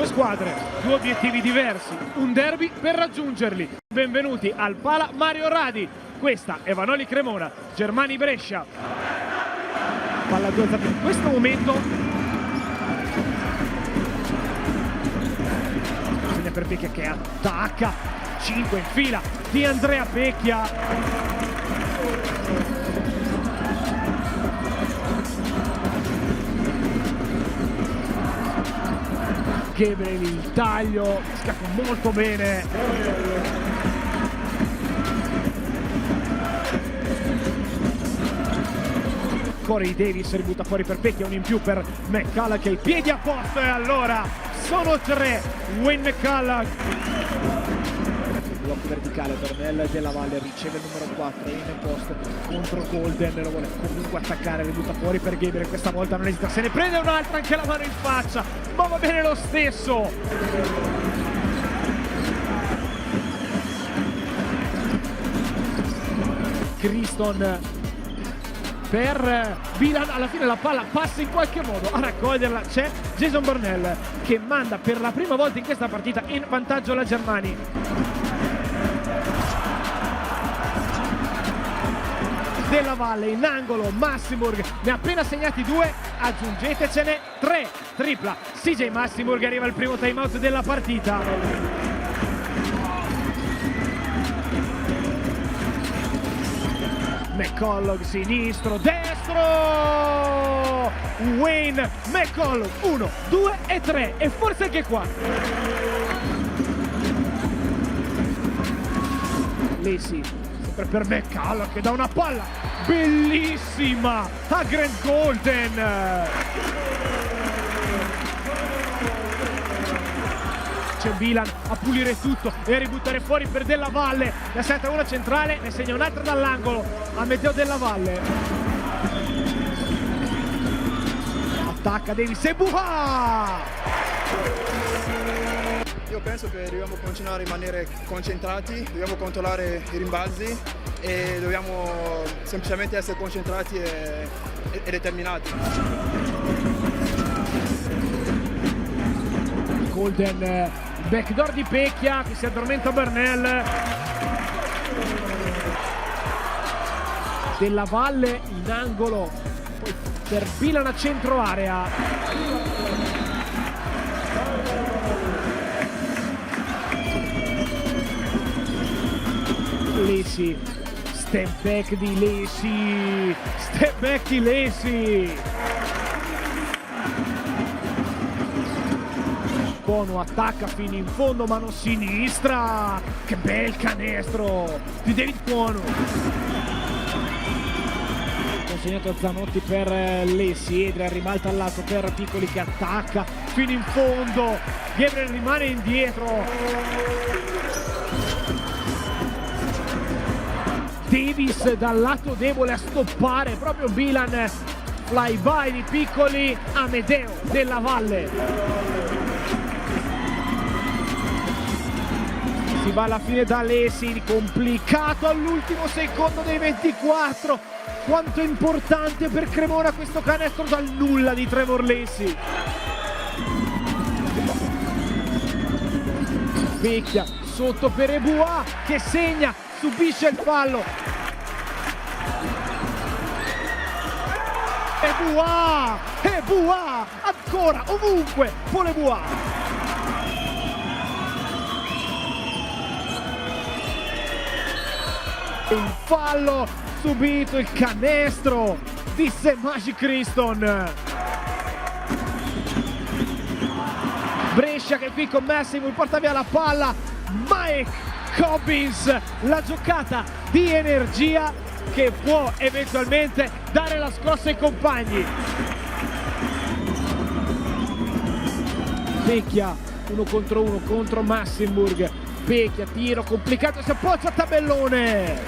due squadre, due obiettivi diversi, un derby per raggiungerli. Benvenuti al Pala Mario Radi. Questa è Vanoli Cremona, Germani Brescia. Palla 2 in questo momento. Bisogna per Pecchia che attacca. 5 in fila di Andrea Pecchia. Gabriel il taglio, scappa molto bene. Corey Davis ributta fuori per Pecchia, un in più per McCulloch che ha i piedi a posto e allora sono 3. Wayne McCulloch. Blocco verticale, Bernel Della Valle riceve il numero 4 in post contro Golden, lo vuole comunque attaccare, ributta fuori per Gabriel, questa volta non esita, se ne prende un'altra, anche la mano in faccia, ma va bene lo stesso. Criston per Bilan, alla fine la palla passa in qualche modo a raccoglierla, c'è Jason Bernel che manda per la prima volta in questa partita in vantaggio la Germani. Della Valle in angolo, Massimburg ne ha appena segnati 2, aggiungetecene 3, tripla CJ Massimburg, arriva il primo time out della partita. McCulloch sinistro, destro, Wayne McCulloch 1, 2 e 3 e forse anche qua. Lacey sempre per McCulloch che dà una palla bellissima a Grant Golden. C'è Bilan a pulire tutto e a ributtare fuori per Della Valle, ne setta una centrale, ne segna un'altra dall'angolo a Matteo Della Valle. Attacca Davis e Buha! Io penso che dobbiamo continuare a rimanere concentrati, dobbiamo controllare i rimbalzi e dobbiamo semplicemente essere concentrati e determinati. Golden, backdoor di Pecchia che si addormenta Bernel. Della Valle in angolo, poi per Bilan a centro area. Lacey, step back di Lacey, step back di Lacey. Bono attacca fino in fondo, mano sinistra, che bel canestro di David Bono. Consegnato a Zanotti per Lacey, Adrian ribalta al lato per Piccoli che attacca fino in fondo, Gabriel rimane indietro. Davis dal lato debole a stoppare proprio Bilan, fly by di Piccoli, Amedeo Della Valle. Si va alla fine da Lacey, complicato all'ultimo secondo dei 24. Quanto è importante per Cremona questo canestro dal nulla di Trevor Lacey. Pecchia sotto per Ebua che segna, subisce il fallo. Ebua, ancora, ovunque, Paul Ebua. Il fallo subito, il canestro di Semaji Criston. Brescia che qui con Massimo porta via la palla, Mike Cobbins, la giocata di energia che può eventualmente dare la scossa ai compagni. Pecchia 1 contro 1 contro Massimburg, Pecchia tiro complicato, si appoggia a tabellone,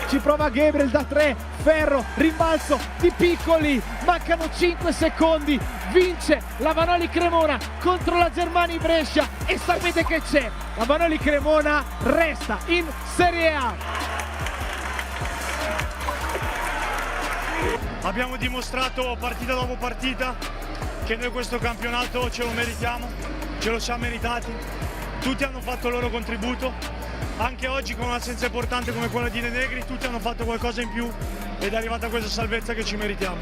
ci prova Gabriel da 3, ferro, rimbalzo di Piccoli, mancano 5 secondi, vince la Vanoli Cremona contro la Germani Brescia e sapete che c'è, la Vanoli Cremona resta in Serie A. Abbiamo dimostrato partita dopo partita che noi questo campionato ce lo meritiamo, ce lo siamo meritati, tutti hanno fatto il loro contributo, anche oggi con un'assenza importante come quella di De Negri, tutti hanno fatto qualcosa in più ed è arrivata questa salvezza che ci meritiamo.